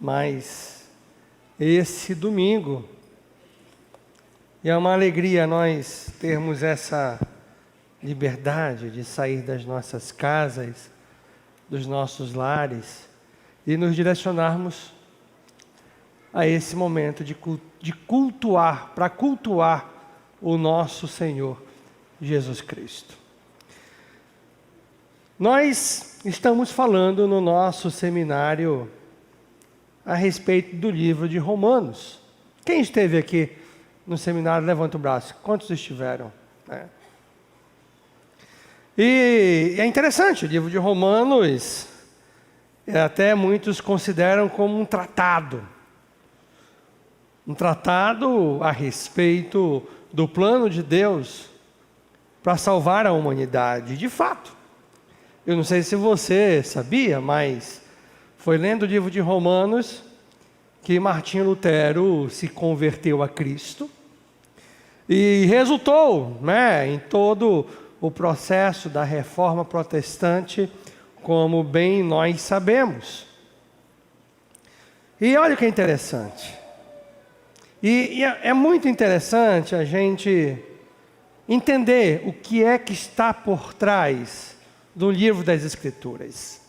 mais esse domingo. E é uma alegria nós termos essa liberdade de sair das nossas casas, dos nossos lares e nos direcionarmos a esse momento de cultuar, para cultuar o nosso Senhor Jesus Cristo. Nós estamos falando no nosso seminário a respeito do livro de Romanos. Quem esteve aqui no seminário, levanta o braço. Quantos estiveram? E é interessante, o livro de Romanos, até muitos consideram como um tratado a respeito do plano de Deus para salvar a humanidade. De fato, eu não sei se você sabia, mas foi lendo o livro de Romanos que Martinho Lutero se converteu a Cristo e resultou, em todo o processo da reforma protestante, como bem nós sabemos. E olha o que é interessante. E é muito interessante a gente entender o que é que está por trás do livro das Escrituras.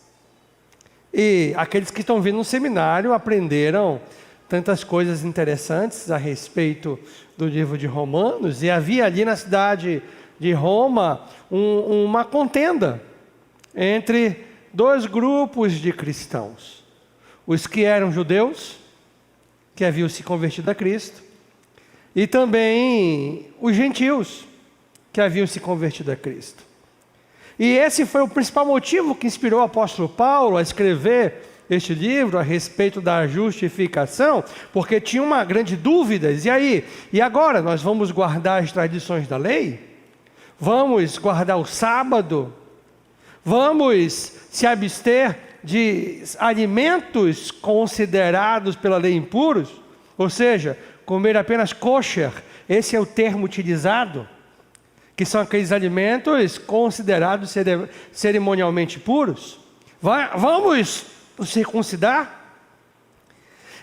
E aqueles que estão vindo no seminário aprenderam tantas coisas interessantes a respeito do livro de Romanos. E havia ali na cidade de Roma uma contenda entre dois grupos de cristãos. Os que eram judeus, que haviam se convertido a Cristo, e também os gentios, que haviam se convertido a Cristo. E esse foi o principal motivo que inspirou o apóstolo Paulo a escrever este livro a respeito da justificação, porque tinha uma grande dúvida. E aí? E agora? Nós vamos guardar as tradições da lei? Vamos guardar o sábado? Vamos se abster de alimentos considerados pela lei impuros? Ou seja, comer apenas kosher, esse é o termo utilizado, que são aqueles alimentos considerados cerimonialmente puros. Vamos nos circuncidar?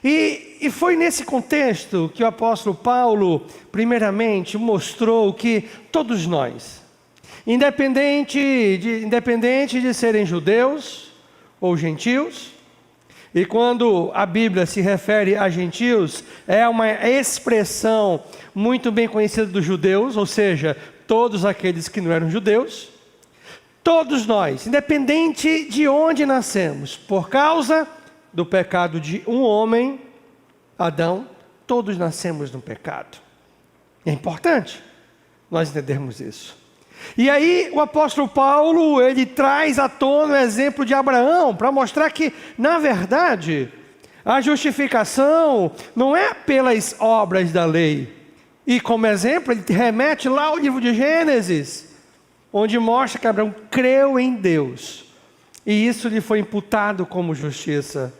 E foi nesse contexto que o apóstolo Paulo, primeiramente, mostrou que todos nós, independente de serem judeus ou gentios, e quando a Bíblia se refere a gentios, é uma expressão muito bem conhecida dos judeus, ou seja, todos aqueles que não eram judeus, todos nós, independente de onde nascemos, por causa do pecado de um homem, Adão, todos nascemos no pecado. É importante nós entendermos isso. E aí o apóstolo Paulo, ele traz à tona o exemplo de Abraão, para mostrar que, na verdade, a justificação não é pelas obras da lei. E como exemplo, ele remete lá ao livro de Gênesis, onde mostra que Abraão creu em Deus, e isso lhe foi imputado como justiça.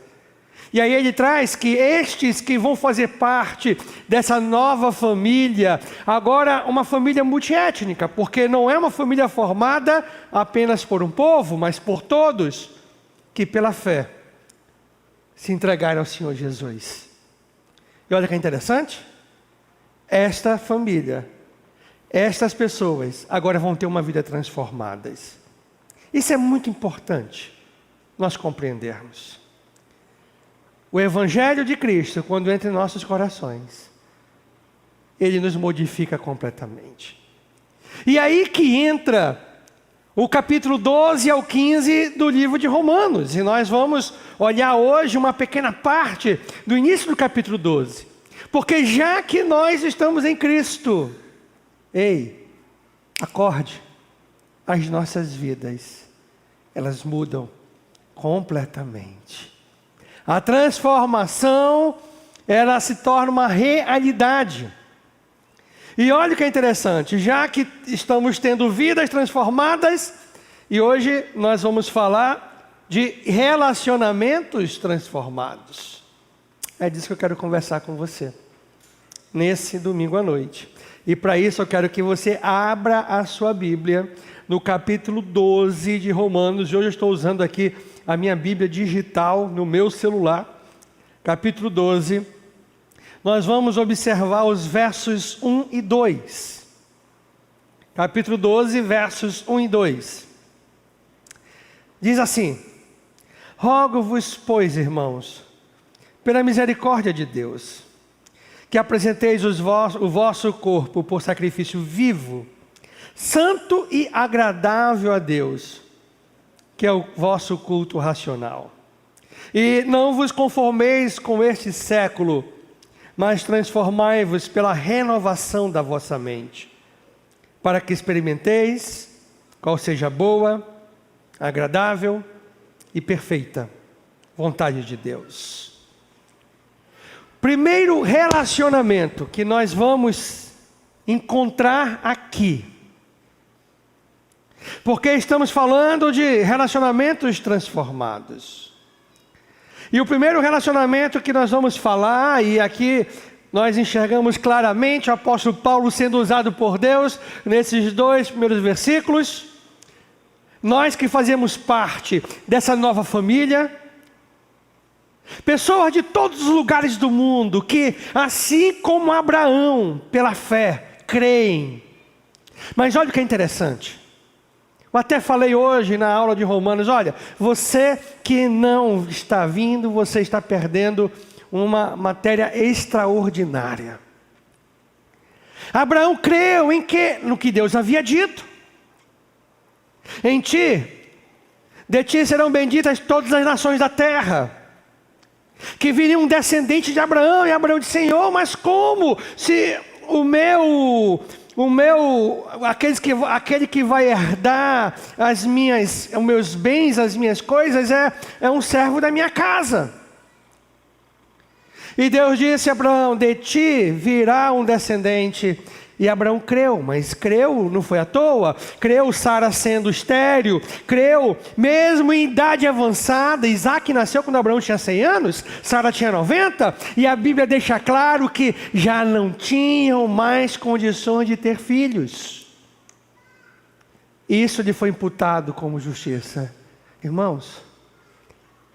E aí ele traz que estes que vão fazer parte dessa nova família, agora uma família multiétnica, porque não é uma família formada apenas por um povo, mas por todos, que pela fé se entregaram ao Senhor Jesus. E olha que interessante, esta família, estas pessoas agora vão ter uma vida transformadas. Isso é muito importante nós compreendermos. O Evangelho de Cristo, quando entra em nossos corações, ele nos modifica completamente. E aí que entra o capítulo 12 ao 15 do livro de Romanos. E nós vamos olhar hoje uma pequena parte do início do capítulo 12. Porque já que nós estamos em Cristo, acorde, as nossas vidas, elas mudam completamente. A transformação, ela se torna uma realidade. E olha o que é interessante, já que estamos tendo vidas transformadas, e hoje nós vamos falar de relacionamentos transformados. É disso que eu quero conversar com você, nesse domingo à noite. E para isso eu quero que você abra a sua Bíblia no capítulo 12 de Romanos. E hoje eu estou usando aqui a minha Bíblia digital no meu celular. capítulo 12, nós vamos observar os versos 1 e 2. Capítulo 12, versos 1 e 2. Diz assim: rogo-vos, pois, irmãos, pela misericórdia de Deus, que apresenteis o vosso corpo por sacrifício vivo, santo e agradável a Deus, que é o vosso culto racional. E não vos conformeis com este século, mas transformai-vos pela renovação da vossa mente, para que experimenteis qual seja a boa, agradável e perfeita vontade de Deus. Primeiro relacionamento que nós vamos encontrar aqui, porque estamos falando de relacionamentos transformados. E o primeiro relacionamento que nós vamos falar, e aqui nós enxergamos claramente o apóstolo Paulo sendo usado por Deus nesses 2 primeiros versículos. Nós que fazemos parte dessa nova família, pessoas de todos os lugares do mundo que, assim como Abraão, pela fé, creem. Mas olha o que é interessante. Eu até falei hoje na aula de Romanos, olha, você que não está vindo, você está perdendo uma matéria extraordinária. Abraão creu no que Deus havia dito. De ti serão benditas todas as nações da terra. Que viria um descendente de Abraão, e Abraão disse: Senhor, mas como? Se aquele que vai herdar os meus bens, as minhas coisas, é um servo da minha casa. E Deus disse a Abraão: de ti virá um descendente. E Abraão creu, mas creu não foi à toa. Creu Sara sendo estéril, creu mesmo em idade avançada. Isaac nasceu quando Abraão tinha 100 anos, Sara tinha 90, e a Bíblia deixa claro que já não tinham mais condições de ter filhos. Isso lhe foi imputado como justiça. Irmãos,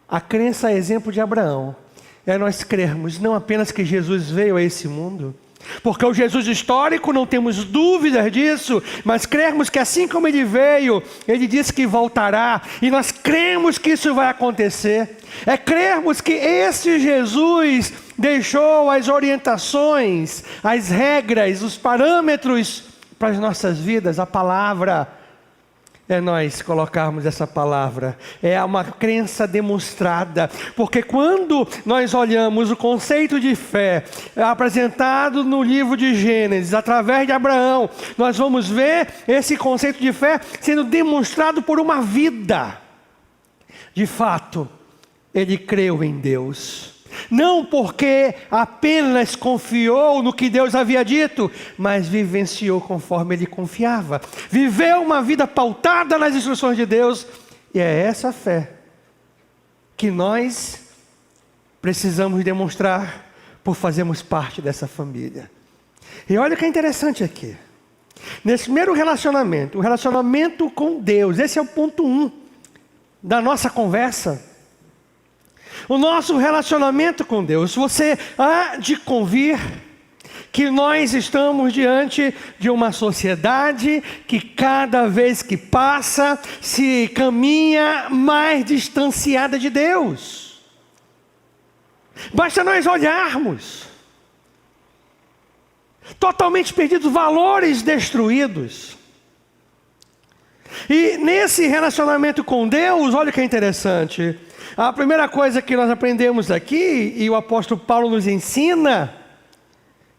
a crença é exemplo de Abraão. É nós crermos não apenas que Jesus veio a esse mundo, porque o Jesus histórico não temos dúvidas disso, mas crermos que assim como ele veio, ele disse que voltará, e nós cremos que isso vai acontecer. É crermos que esse Jesus deixou as orientações, as regras, os parâmetros para as nossas vidas. A palavra é nós colocarmos essa palavra, é uma crença demonstrada, porque quando nós olhamos o conceito de fé apresentado no livro de Gênesis, através de Abraão, nós vamos ver esse conceito de fé sendo demonstrado por uma vida. De fato, ele creu em Deus. Não porque apenas confiou no que Deus havia dito, mas vivenciou conforme ele confiava. Viveu uma vida pautada nas instruções de Deus. E é essa fé que nós precisamos demonstrar por fazermos parte dessa família. E olha o que é interessante aqui. Nesse primeiro relacionamento, o relacionamento com Deus, esse é o ponto 1 da nossa conversa. O nosso relacionamento com Deus. Você há de convir que nós estamos diante de uma sociedade que cada vez que passa se caminha mais distanciada de Deus. Basta nós olharmos. Totalmente perdidos, valores destruídos. E nesse relacionamento com Deus, olha o que é interessante. A primeira coisa que nós aprendemos aqui, e o apóstolo Paulo nos ensina: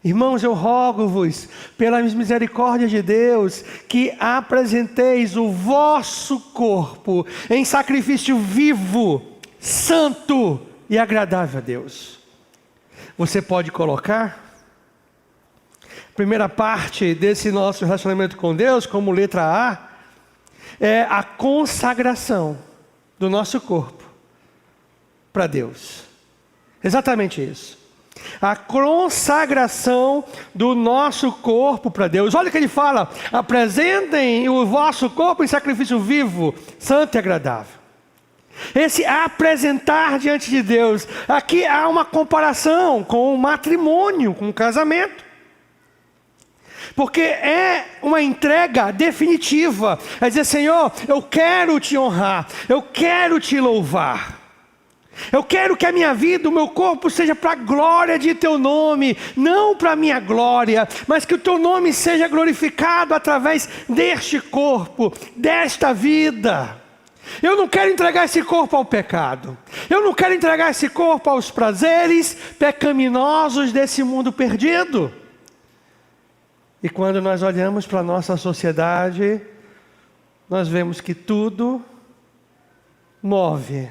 irmãos, eu rogo-vos, pela misericórdia de Deus, que apresenteis o vosso corpo em sacrifício vivo, santo e agradável a Deus. Você pode colocar a primeira parte desse nosso relacionamento com Deus, como letra A, é a consagração do nosso corpo para Deus. Exatamente isso. A consagração do nosso corpo para Deus. Olha o que ele fala: apresentem o vosso corpo em sacrifício vivo, santo e agradável. Esse apresentar diante de Deus. Aqui há uma comparação com o matrimônio, com o casamento. Porque é uma entrega definitiva. É dizer, Senhor, eu quero te honrar, eu quero te louvar. Eu quero que a minha vida, o meu corpo seja para a glória de teu nome, não para a minha glória, mas que o teu nome seja glorificado através deste corpo, desta vida. Eu não quero entregar esse corpo ao pecado. Eu não quero entregar esse corpo aos prazeres pecaminosos desse mundo perdido. E quando nós olhamos para a nossa sociedade, nós vemos que tudo move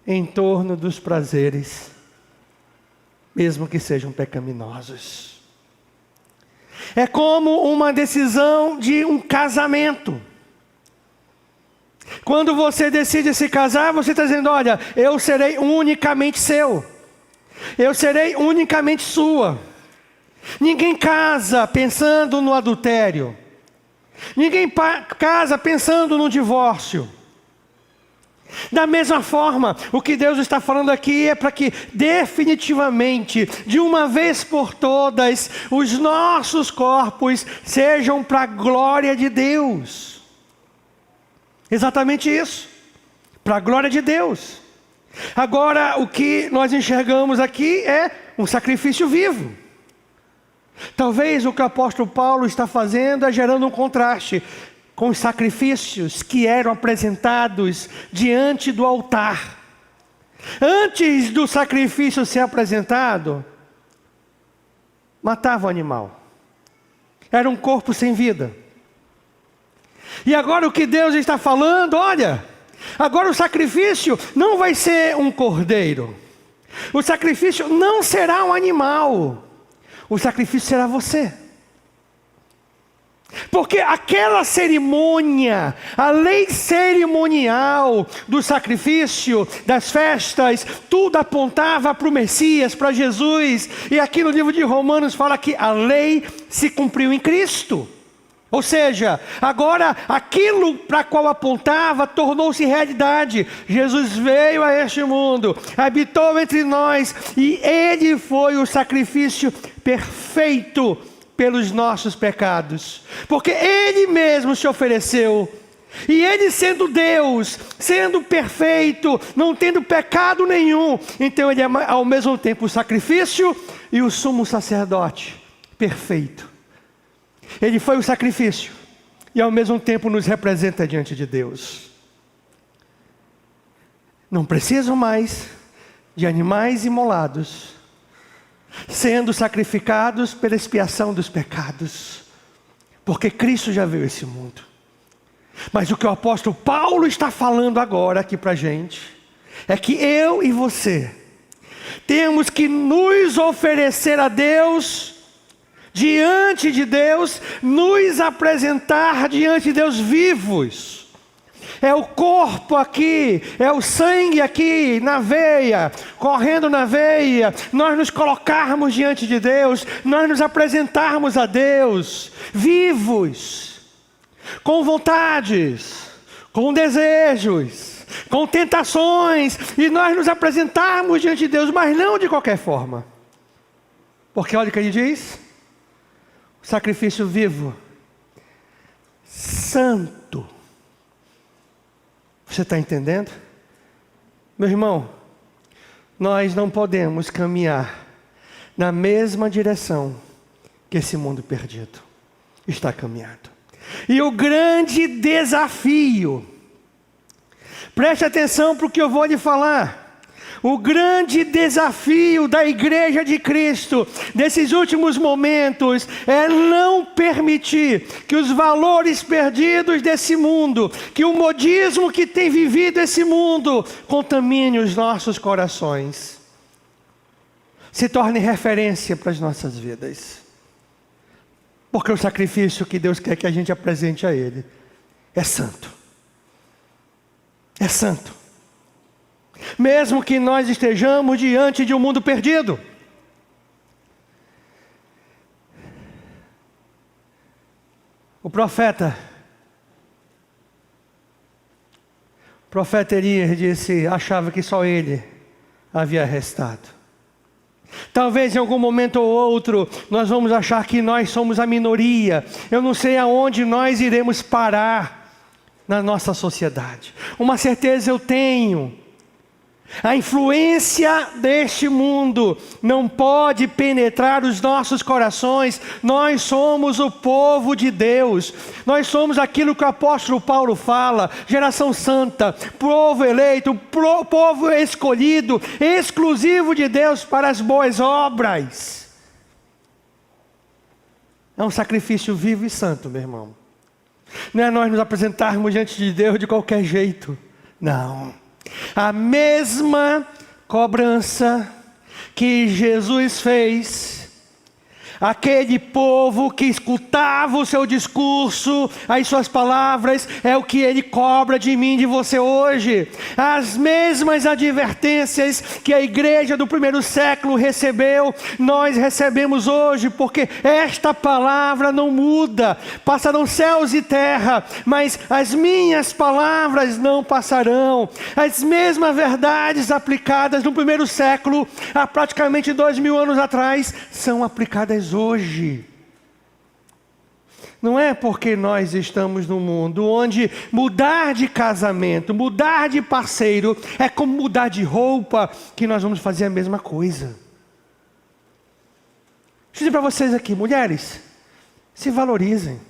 em torno dos prazeres, mesmo que sejam pecaminosos. É como uma decisão de um casamento. Quando você decide se casar, você está dizendo, olha, eu serei unicamente seu. Eu serei unicamente sua. Ninguém casa pensando no adultério. Ninguém casa pensando no divórcio. Da mesma forma, o que Deus está falando aqui é para que definitivamente, de uma vez por todas, os nossos corpos sejam para a glória de Deus. Exatamente isso, para a glória de Deus. Agora, o que nós enxergamos aqui é um sacrifício vivo. Talvez o que o apóstolo Paulo está fazendo é gerando um contraste com os sacrifícios que eram apresentados diante do altar. Antes do sacrifício ser apresentado, matava o animal. Era um corpo sem vida. E agora o que Deus está falando, olha, agora o sacrifício não vai ser um cordeiro. O sacrifício não será um animal. O sacrifício será você. Porque aquela cerimônia, a lei cerimonial do sacrifício, das festas, tudo apontava para o Messias, para Jesus. E aqui no livro de Romanos fala que a lei se cumpriu em Cristo. Ou seja, agora aquilo para qual apontava tornou-se realidade. Jesus veio a este mundo, habitou entre nós e Ele foi o sacrifício perfeito pelos nossos pecados. Porque Ele mesmo se ofereceu. E Ele sendo Deus, sendo perfeito, não tendo pecado nenhum, então Ele é ao mesmo tempo o sacrifício e o sumo sacerdote perfeito. Ele foi o sacrifício e ao mesmo tempo nos representa diante de Deus. Não preciso mais de animais imolados, sendo sacrificados pela expiação dos pecados, porque Cristo já veio a esse mundo. Mas o que o apóstolo Paulo está falando agora aqui para a gente, é que eu e você, temos que nos oferecer a Deus, diante de Deus, nos apresentar diante de Deus vivos. É o corpo aqui, é o sangue aqui na veia, correndo na veia, nós nos colocarmos diante de Deus, nós nos apresentarmos a Deus, vivos, com vontades, com desejos, com tentações, e nós nos apresentarmos diante de Deus, mas não de qualquer forma. Porque olha o que ele diz: sacrifício vivo, santo. Você está entendendo? Meu irmão, nós não podemos caminhar na mesma direção que esse mundo perdido está caminhando. E o grande desafio, preste atenção para o que eu vou lhe falar. O grande desafio da igreja de Cristo, nesses últimos momentos, é não permitir que os valores perdidos desse mundo, que o modismo que tem vivido esse mundo, contamine os nossos corações, se torne referência para as nossas vidas. Porque o sacrifício que Deus quer que a gente apresente a Ele é santo. É santo. Mesmo que nós estejamos diante de um mundo perdido. O profeta O profeta Elias disse, achava que só ele havia restado. Talvez em algum momento ou outro nós vamos achar que nós somos a minoria. Eu não sei aonde nós iremos parar na nossa sociedade. Uma certeza eu tenho: a influência deste mundo não pode penetrar os nossos corações. Nós somos o povo de Deus. Nós somos aquilo que o apóstolo Paulo fala: geração santa, povo eleito, povo escolhido, exclusivo de Deus para as boas obras. É um sacrifício vivo e santo, meu irmão. Não é nós nos apresentarmos diante de Deus de qualquer jeito. Não. A mesma cobrança que Jesus fez, aquele povo que escutava o seu discurso, as suas palavras, é o que Ele cobra de mim e de você hoje. As mesmas advertências que a igreja do primeiro século recebeu, nós recebemos hoje, porque esta palavra não muda. Passarão céus e terra, mas as minhas palavras não passarão. As mesmas verdades aplicadas no primeiro século, há praticamente 2000 anos atrás, são aplicadas hoje. Não é porque nós estamos num mundo onde mudar de casamento, mudar de parceiro é como mudar de roupa, que nós vamos fazer a mesma coisa. Deixa eu dizer para vocês aqui, mulheres, se valorizem.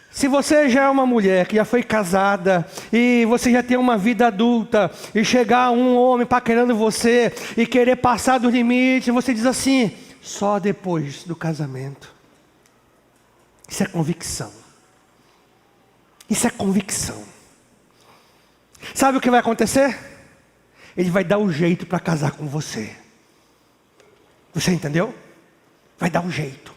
Se você já é uma mulher que já foi casada e você já tem uma vida adulta e chegar um homem paquerando você e querer passar do limite, você diz assim: só depois do casamento. Isso é convicção. Isso é convicção. Sabe o que vai acontecer? Ele vai dar um jeito para casar com você. Você entendeu? Vai dar um jeito.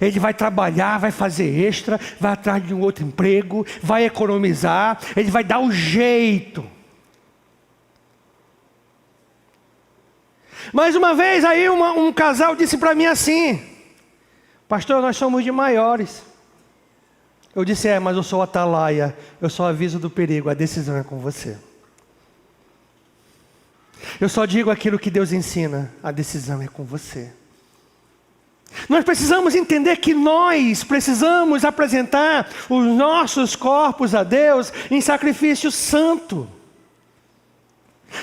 Ele vai trabalhar, vai fazer extra, vai atrás de um outro emprego, vai economizar, ele vai dar um jeito. Mais uma vez aí um casal disse para mim assim: pastor, nós somos de maiores. Eu disse: mas eu sou atalaia, eu só aviso do perigo, a decisão é com você. Eu só digo aquilo que Deus ensina, a decisão é com você. Nós precisamos entender que nós precisamos apresentar os nossos corpos a Deus em sacrifício santo.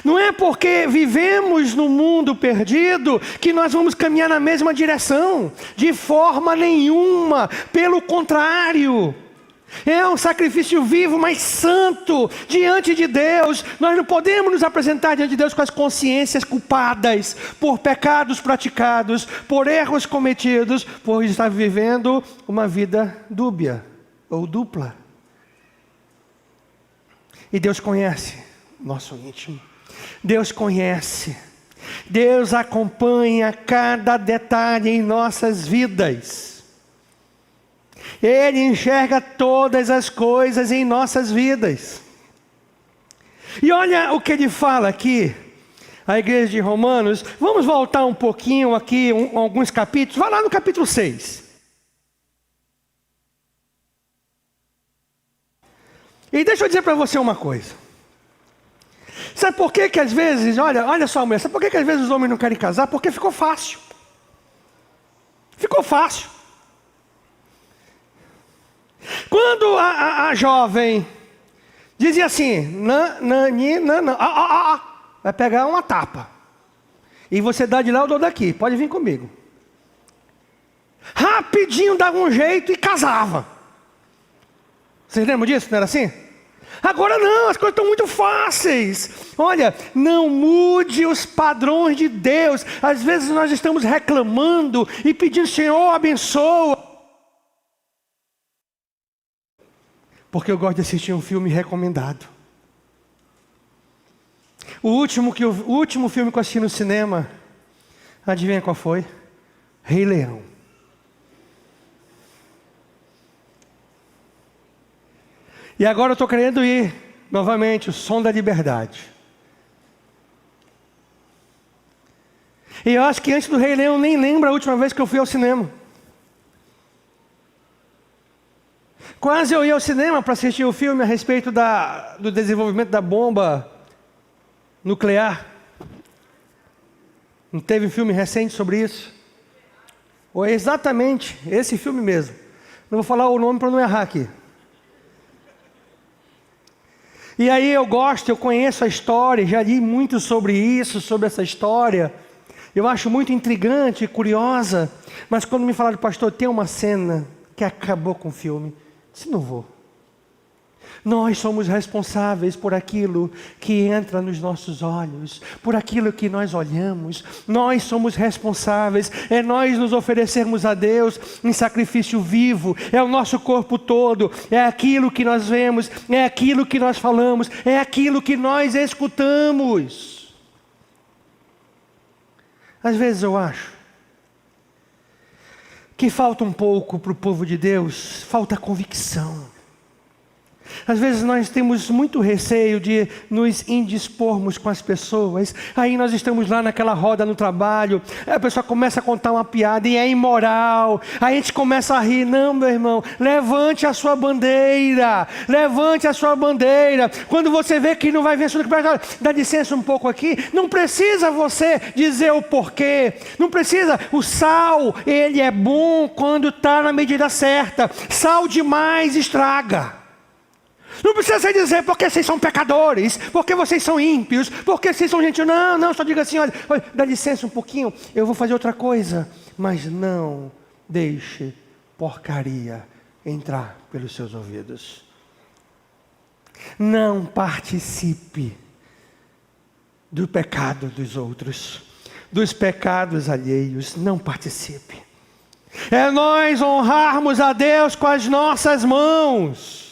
Não é porque vivemos num mundo perdido que nós vamos caminhar na mesma direção, de forma nenhuma. Pelo contrário, é um sacrifício vivo, mas santo, diante de Deus. Nós não podemos nos apresentar diante de Deus com as consciências culpadas por pecados praticados, por erros cometidos, por estar vivendo uma vida dúbia ou dupla. E Deus conhece nosso íntimo. Deus conhece. Deus acompanha cada detalhe em nossas vidas. Ele enxerga todas as coisas em nossas vidas. E olha o que ele fala aqui, a igreja de Romanos. Vamos voltar um pouquinho aqui, alguns capítulos. Vai lá no capítulo 6. E deixa eu dizer para você uma coisa. Sabe por que às vezes, olha só, mulher, sabe por que às vezes os homens não querem casar? Porque ficou fácil. Ficou fácil. Quando a jovem dizia assim, não, vai pegar uma tapa. E você dá de lá, eu dou daqui, pode vir comigo. Rapidinho dava um jeito e casava. Vocês lembram disso, não era assim? Agora não, as coisas estão muito fáceis. Olha, não mude os padrões de Deus. Às vezes nós estamos reclamando e pedindo: Senhor, abençoa. Porque eu gosto de assistir um filme recomendado. O último filme que eu assisti no cinema, adivinha qual foi? Rei Leão. E agora eu estou querendo ir novamente, O Som da Liberdade. E eu acho que antes do Rei Leão, eu nem lembro a última vez que eu fui ao cinema. Quase eu ia ao cinema para assistir o filme a respeito do desenvolvimento da bomba nuclear. Não teve um filme recente sobre isso? Ou é exatamente esse filme mesmo. Não vou falar o nome para não errar aqui. E aí eu conheço a história, já li muito sobre isso, sobre essa história. Eu acho muito intrigante e curiosa. Mas quando me falaram, pastor, tem uma cena que acabou com o filme. Se não vou. Nós somos responsáveis por aquilo que entra nos nossos olhos, por aquilo que nós olhamos. Nós somos responsáveis, é nós nos oferecermos a Deus em sacrifício vivo, é o nosso corpo todo, é aquilo que nós vemos, é aquilo que nós falamos, é aquilo que nós escutamos. Às vezes eu acho que falta um pouco para o povo de Deus, falta convicção. Às vezes nós temos muito receio de nos indispormos com as pessoas. Aí nós estamos lá naquela roda no trabalho, a pessoa começa a contar uma piada e é imoral. Aí a gente começa a rir. Não, meu irmão, levante a sua bandeira. Levante a sua bandeira. Quando você vê que não vai vencer, dá licença um pouco aqui. Não precisa você dizer o porquê. Não precisa. O sal, ele é bom quando está na medida certa. Sal demais estraga. Não precisa você dizer porque vocês são pecadores, porque vocês são ímpios, porque vocês são gentios. Não, só diga assim, olha, dá licença um pouquinho, eu vou fazer outra coisa. Mas não deixe porcaria entrar pelos seus ouvidos. Não participe do pecado dos outros, dos pecados alheios. Não participe. É nós honrarmos a Deus com as nossas mãos.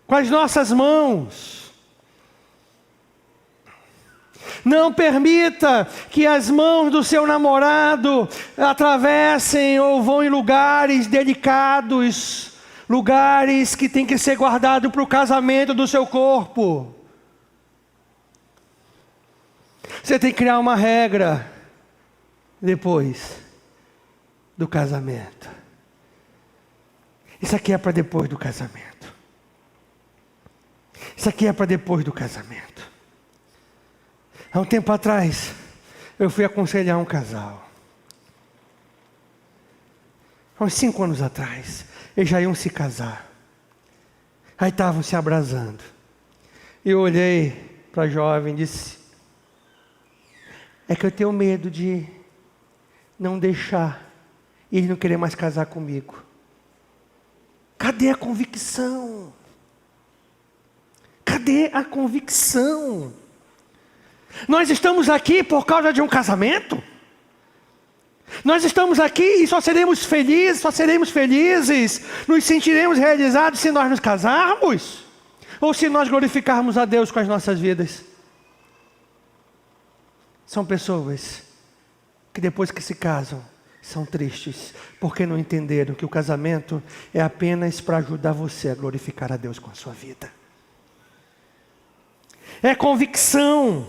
Com as nossas mãos. Não permita que as mãos do seu namorado atravessem ou vão em lugares delicados, lugares que tem que ser guardado para o casamento do seu corpo. Você tem que criar uma regra depois do casamento. Isso aqui é para depois do casamento. Isso aqui é para depois do casamento. Há um tempo atrás, eu fui aconselhar um casal. Há uns 5 anos atrás, eles já iam se casar. Aí estavam se abrasando. Eu olhei para a jovem e disse: é que eu tenho medo de não deixar eles não querer mais casar comigo. Cadê a convicção? Cadê a convicção? Nós estamos aqui por causa de um casamento? Nós estamos aqui e só seremos felizes, nos sentiremos realizados se nós nos casarmos? Ou se nós glorificarmos a Deus com as nossas vidas? São pessoas que depois que se casam, são tristes, porque não entenderam que o casamento é apenas para ajudar você a glorificar a Deus com a sua vida. É convicção.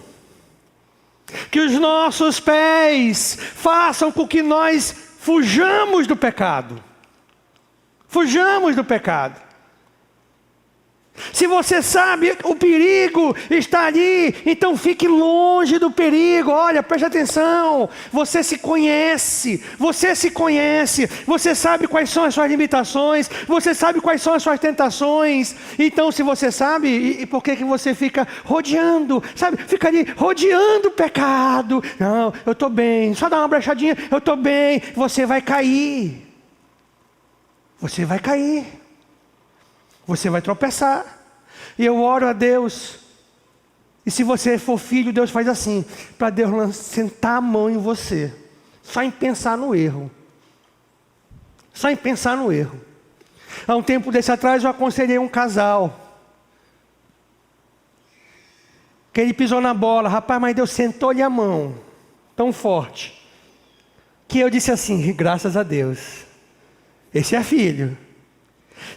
Que os nossos pés façam com que nós fujamos do pecado. Fujamos do pecado. Se você sabe o perigo está ali, então fique longe do perigo. Olha, preste atenção. Você se conhece. Você sabe quais são as suas limitações. Você sabe quais são as suas tentações. Então, se você sabe, e por que você fica rodeando? Sabe, fica ali rodeando o pecado. Não, eu estou bem. Só dá uma brechadinha, eu estou bem. Você vai cair. Você vai cair. Você vai tropeçar. E eu oro a Deus. E se você for filho, Deus faz assim. Para Deus sentar a mão em você. Só em pensar no erro. Só em pensar no erro. Há um tempo desse atrás eu aconselhei um casal. Que ele pisou na bola. Rapaz, mas Deus sentou-lhe a mão. Tão forte. Que eu disse assim, graças a Deus. Esse é filho.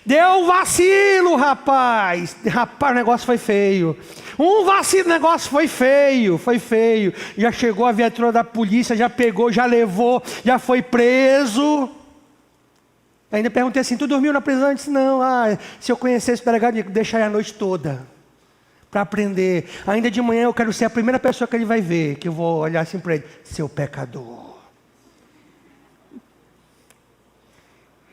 Deu um vacilo, rapaz. Rapaz, o negócio foi feio. Um vacilo, o negócio foi feio. Já chegou a viatura da polícia, já pegou, já levou, já foi preso. Ainda perguntei assim, tu dormiu na prisão? Ele disse, não, se eu conhecesse o delegado, eu ia deixar ele a noite toda, para aprender. Ainda de manhã eu quero ser a primeira pessoa que ele vai ver, que eu vou olhar assim para ele, seu pecador.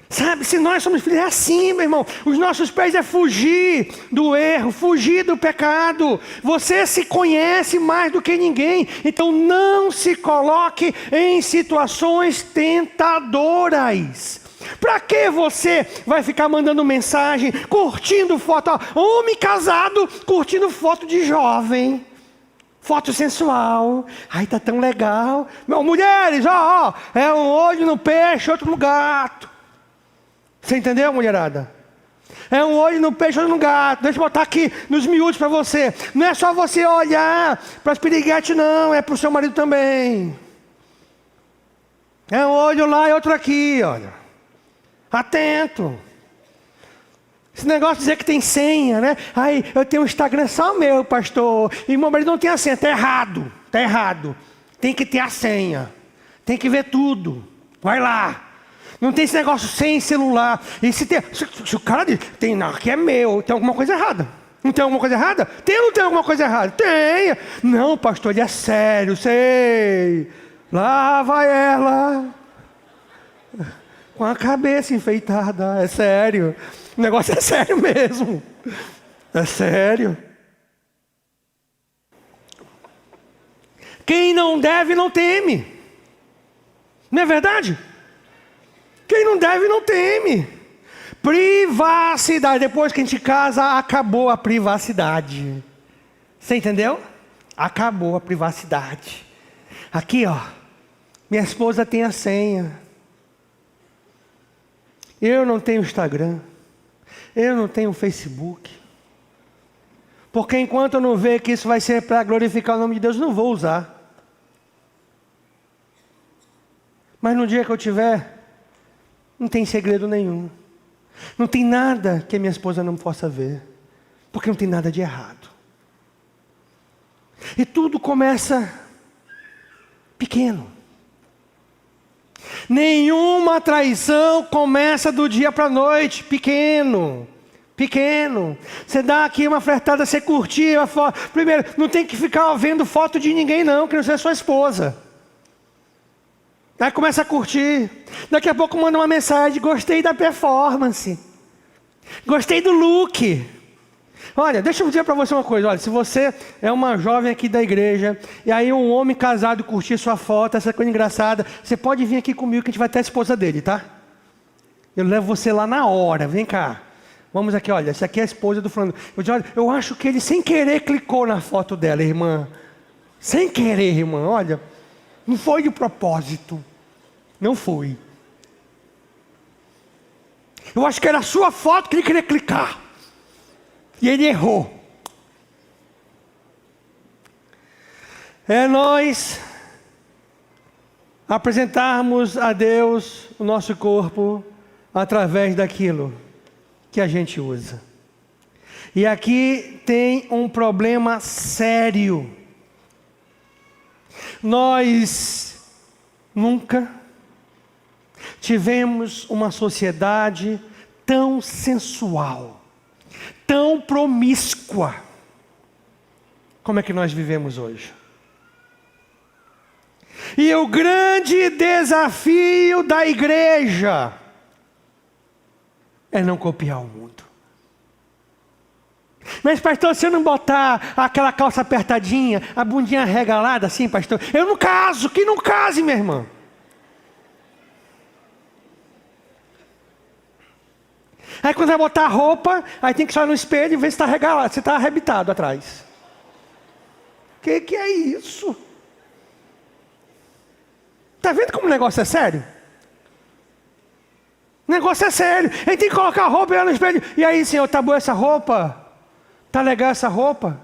Sabe, se nós somos filhos, é assim, meu irmão. Os nossos pés é fugir do erro, fugir do pecado. Você se conhece mais do que ninguém. Então não se coloque em situações tentadoras. Para que você vai ficar mandando mensagem, curtindo foto? Homem casado, curtindo foto de jovem. Foto sensual. Ai, tá tão legal. Mulheres, é um olho no peixe, outro no gato. Você entendeu, mulherada? É um olho no peixe, outro no gato. Deixa eu botar aqui nos miúdos para você. Não é só você olhar para as piriguetes, não. É para o seu marido também. É um olho lá e outro aqui, olha. Atento. Esse negócio de dizer que tem senha, né? Ai, eu tenho um Instagram só meu, pastor. E meu marido não tem a senha. Está errado. Está errado. Tem que ter a senha. Tem que ver tudo. Vai lá. Não tem esse negócio sem celular. E se o cara diz, não, aqui é meu, tem alguma coisa errada. Não tem alguma coisa errada? Tem ou não tem alguma coisa errada? Tem. Não, pastor, ele é sério, sei. Lá vai ela. Com a cabeça enfeitada. É sério. O negócio é sério mesmo. É sério. Quem não deve, não teme. Não é verdade? Quem não deve, não teme. Privacidade. Depois que a gente casa, acabou a privacidade. Você entendeu? Acabou a privacidade. Aqui, minha esposa tem a senha. Eu não tenho Instagram. Eu não tenho Facebook. Porque enquanto eu não ver que isso vai ser para glorificar o nome de Deus, não vou usar. Mas no dia que eu tiver, não tem segredo nenhum. Não tem nada que a minha esposa não possa ver. Porque não tem nada de errado. E tudo começa pequeno. Nenhuma traição começa do dia para a noite. Pequeno. Pequeno. Você dá aqui uma flertada, você curtir a foto. Primeiro, não tem que ficar vendo foto de ninguém não, que não seja sua esposa. Aí começa a curtir. Daqui a pouco manda uma mensagem. Gostei da performance. Gostei do look. Olha, deixa eu dizer para você uma coisa. Olha, se você é uma jovem aqui da igreja, e aí um homem casado curtir sua foto, essa coisa engraçada, você pode vir aqui comigo que a gente vai ter a esposa dele, tá? Eu levo você lá na hora. Vem cá. Vamos aqui, olha. Essa aqui é a esposa do fulano. Eu digo, olha, eu acho que ele sem querer clicou na foto dela, irmã. Sem querer, irmã. Olha. Não foi de propósito. Não foi. Eu acho que era a sua foto que ele queria clicar. E ele errou. É nós apresentarmos a Deus o nosso corpo através daquilo que a gente usa. E aqui tem um problema sério. Nós nunca tivemos uma sociedade tão sensual, tão promíscua, como é que nós vivemos hoje. E o grande desafio da igreja é não copiar o mundo. Mas pastor, se eu não botar aquela calça apertadinha, a bundinha regalada assim, pastor, eu não caso. Que não case, minha irmã. Aí quando vai botar a roupa, aí tem que só ir no espelho e ver se está regalado, se está arrebitado atrás. Que é isso? Está vendo como o negócio é sério? O negócio é sério. Ele tem que colocar a roupa e olhar no espelho. E aí, senhor, tá boa essa roupa? Tá legal essa roupa?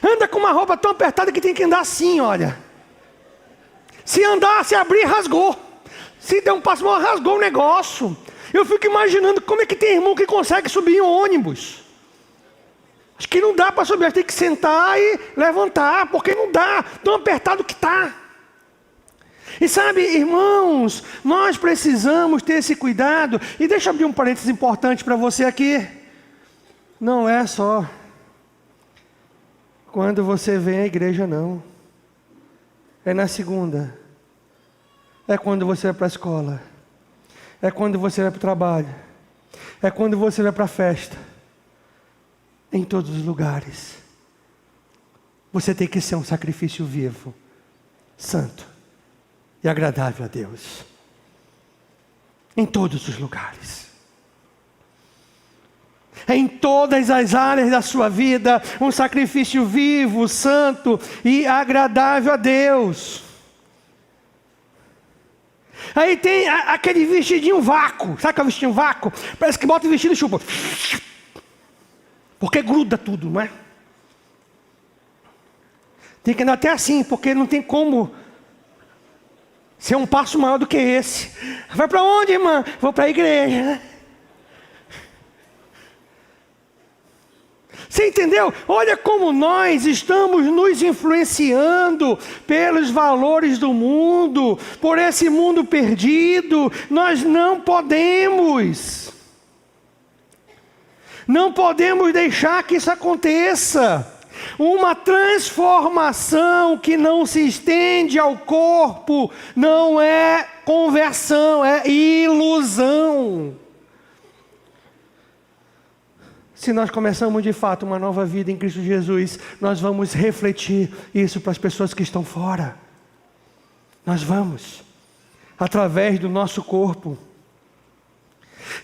Anda com uma roupa tão apertada que tem que andar assim, olha. Se andar, se abrir, rasgou. Se der um passo mal, rasgou o negócio. Eu fico imaginando como é que tem irmão que consegue subir em um ônibus. Acho que não dá para subir, tem que sentar e levantar, porque não dá, tão apertado que está. E sabe, irmãos, nós precisamos ter esse cuidado. E deixa eu abrir um parênteses importante para você aqui. Não é só quando você vem à igreja, não. É na segunda. É quando você vai para a escola. É quando você vai para o trabalho. É quando você vai para a festa. Em todos os lugares. Você tem que ser um sacrifício vivo, santo e agradável a Deus. Em todos os lugares. Em todas as áreas da sua vida, um sacrifício vivo, santo e agradável a Deus. Aí tem aquele vestidinho vácuo. Sabe que é o vestidinho vácuo? Parece que bota o vestido e chupa. Porque gruda tudo, não é? Tem que andar até assim, porque não tem como ser um passo maior do que esse. Vai para onde, irmã? Vou para a igreja. Você entendeu? Olha como nós estamos nos influenciando pelos valores do mundo, por esse mundo perdido. Nós não podemos deixar que isso aconteça. Uma transformação que não se estende ao corpo não é conversão, é ilusão. Se nós começamos de fato uma nova vida em Cristo Jesus, nós vamos refletir isso para as pessoas que estão fora. Nós vamos, através do nosso corpo.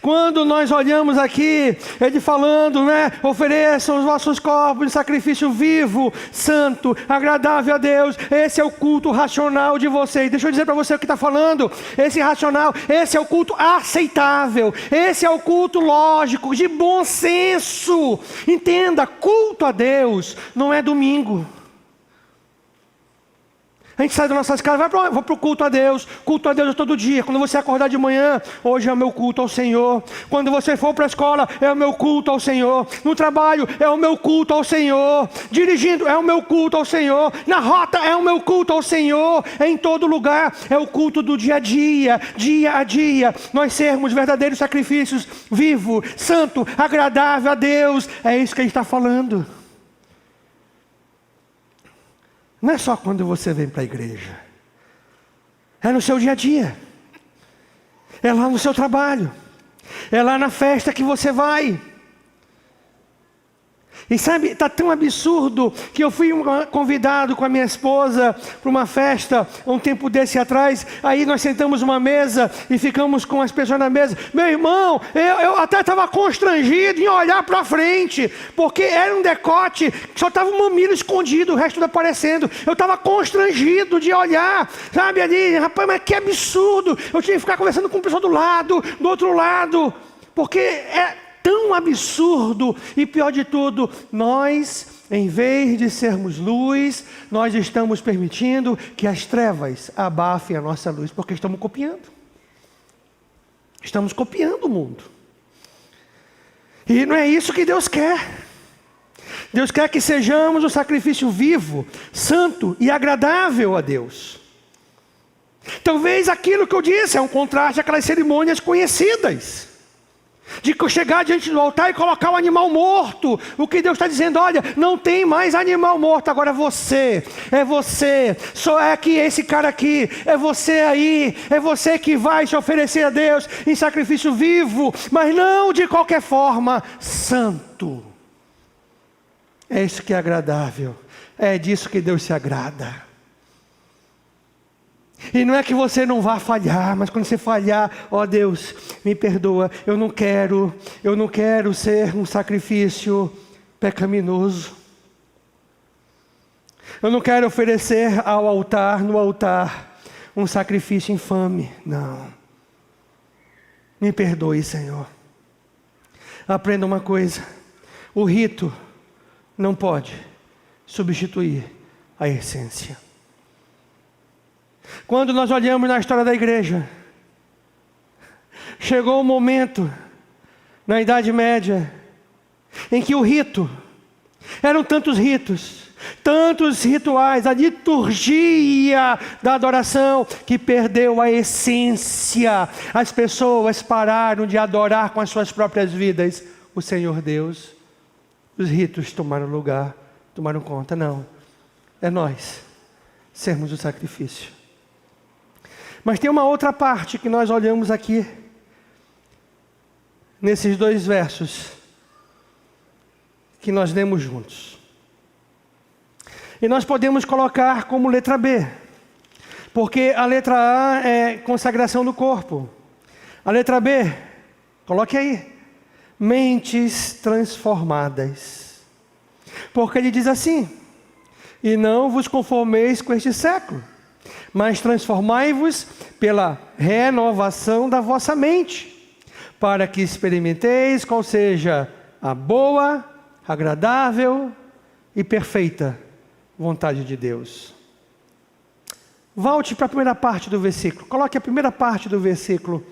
Quando nós olhamos aqui, ele falando, né? Ofereçam os vossos corpos em sacrifício vivo, santo, agradável a Deus. Esse é o culto racional de vocês. Deixa eu dizer para você o que está falando. Esse racional, esse é o culto aceitável. Esse é o culto lógico, de bom senso. Entenda, culto a Deus não é domingo. A gente sai das nossas casas, vou para o culto a Deus é todo dia. Quando você acordar de manhã, hoje é o meu culto ao Senhor. Quando você for para a escola, é o meu culto ao Senhor. No trabalho, é o meu culto ao Senhor. Dirigindo, é o meu culto ao Senhor. Na rota, é o meu culto ao Senhor. Em todo lugar, é o culto do dia a dia nós sermos verdadeiros sacrifícios, vivo, santo, agradável a Deus. É isso que a gente está falando. Não é só quando você vem para a igreja. É no seu dia a dia. É lá no seu trabalho. É lá na festa que você vai. E sabe, está tão absurdo que eu fui convidado com a minha esposa para uma festa um tempo desse atrás. Aí nós sentamos numa mesa e ficamos com as pessoas na mesa. Meu irmão, eu até estava constrangido em olhar para frente, porque era um decote que só estava o mamilo escondido, o resto tudo aparecendo. Eu estava constrangido de olhar, sabe, ali, rapaz, mas que absurdo. Eu tinha que ficar conversando com o pessoal do outro lado, porque é tão absurdo. E pior de tudo, nós, em vez de sermos luz, nós estamos permitindo que as trevas abafem a nossa luz, porque estamos copiando. Estamos copiando o mundo. E não é isso que Deus quer. Deus quer que sejamos um sacrifício vivo, santo e agradável a Deus. Talvez aquilo que eu disse é um contraste àquelas cerimônias conhecidas. De chegar diante do altar e colocar o animal morto. O que Deus está dizendo, olha, não tem mais animal morto. Agora é você, só é que esse cara aqui, é você aí, é você que vai se oferecer a Deus em sacrifício vivo, mas não de qualquer forma, santo. É isso que é agradável, é disso que Deus se agrada. E não é que você não vá falhar, mas quando você falhar, ó Deus, me perdoa, eu não quero ser um sacrifício pecaminoso. Eu não quero oferecer no altar, um sacrifício infame, não. Me perdoe, Senhor. Aprenda uma coisa, o rito não pode substituir a essência. Quando nós olhamos na história da igreja, chegou um momento, na Idade Média, em que o rito, eram tantos ritos, tantos rituais, a liturgia da adoração que perdeu a essência. As pessoas pararam de adorar com as suas próprias vidas o Senhor Deus. Os ritos tomaram lugar, tomaram conta. Não, é nós sermos o sacrifício. Mas tem uma outra parte que nós olhamos aqui, nesses 2 versos, que nós lemos juntos. E nós podemos colocar como letra B, porque a letra A é consagração do corpo. A letra B, coloque aí, mentes transformadas. Porque ele diz assim: e não vos conformeis com este século, mas transformai-vos pela renovação da vossa mente, para que experimenteis qual seja a boa, agradável e perfeita vontade de Deus. Volte para a primeira parte do versículo. Coloque a primeira parte do versículo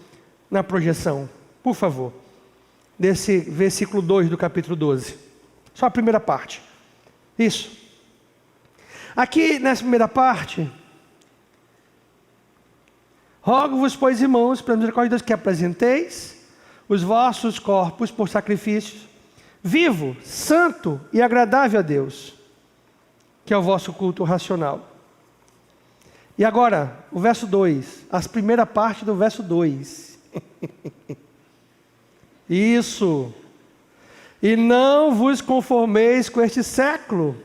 na projeção, por favor. Desse versículo 2 do capítulo 12. Só a primeira parte. Isso. Aqui nessa primeira parte: rogo-vos, pois, irmãos, pela misericórdia de Deus, que apresenteis os vossos corpos por sacrifício vivo, santo e agradável a Deus, que é o vosso culto racional. E agora, o verso 2, a primeira parte do verso 2. Isso. E não vos conformeis com este século,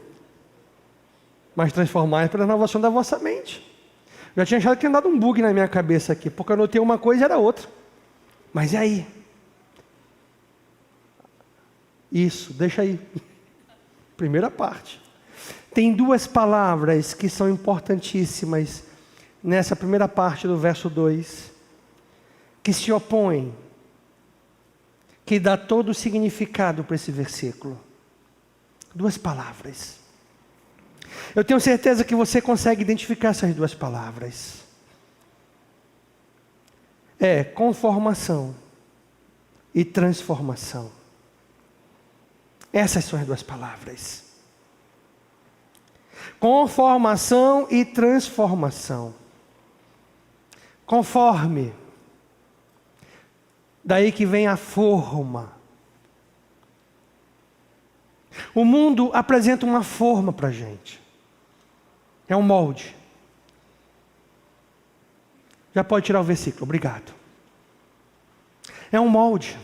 mas transformai pela renovação da vossa mente. Já tinha achado que tinha dado um bug na minha cabeça aqui, porque eu anotei uma coisa e era outra. Mas e aí? Isso, deixa aí. Primeira parte. Tem 2 palavras que são importantíssimas nessa primeira parte do verso 2, que se opõem, que dá todo o significado para esse versículo. 2 palavras. Eu tenho certeza que você consegue identificar essas 2 palavras. É conformação e transformação. Essas são as 2 palavras. Conformação e transformação. Conforme. Daí que vem a forma. O mundo apresenta uma forma para a gente. É um molde. Já pode tirar o versículo, obrigado. É um molde.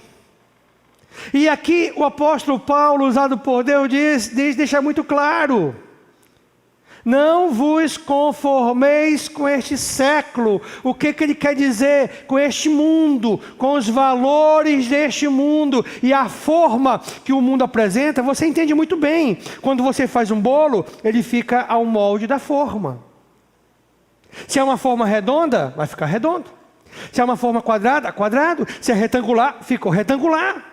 E aqui o apóstolo Paulo, usado por Deus, deixa muito claro: não vos conformeis com este século. O que ele quer dizer? Com este mundo, com os valores deste mundo e a forma que o mundo apresenta. Você entende muito bem. Quando você faz um bolo, ele fica ao molde da forma. Se é uma forma redonda, vai ficar redondo. Se é uma forma quadrada, quadrado. Se é retangular, ficou retangular.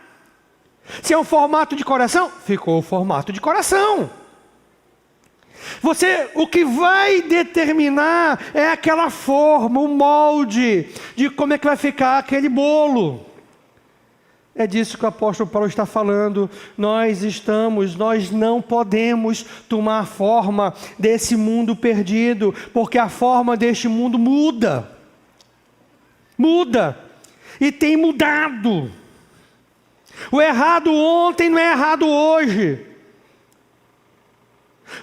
Se é um formato de coração, ficou o formato de coração. O que vai determinar é aquela forma, o molde, de como é que vai ficar aquele bolo. É disso que o apóstolo Paulo está falando. Nós não podemos tomar a forma desse mundo perdido, porque a forma deste mundo muda. Muda. E tem mudado. O errado ontem não é errado hoje.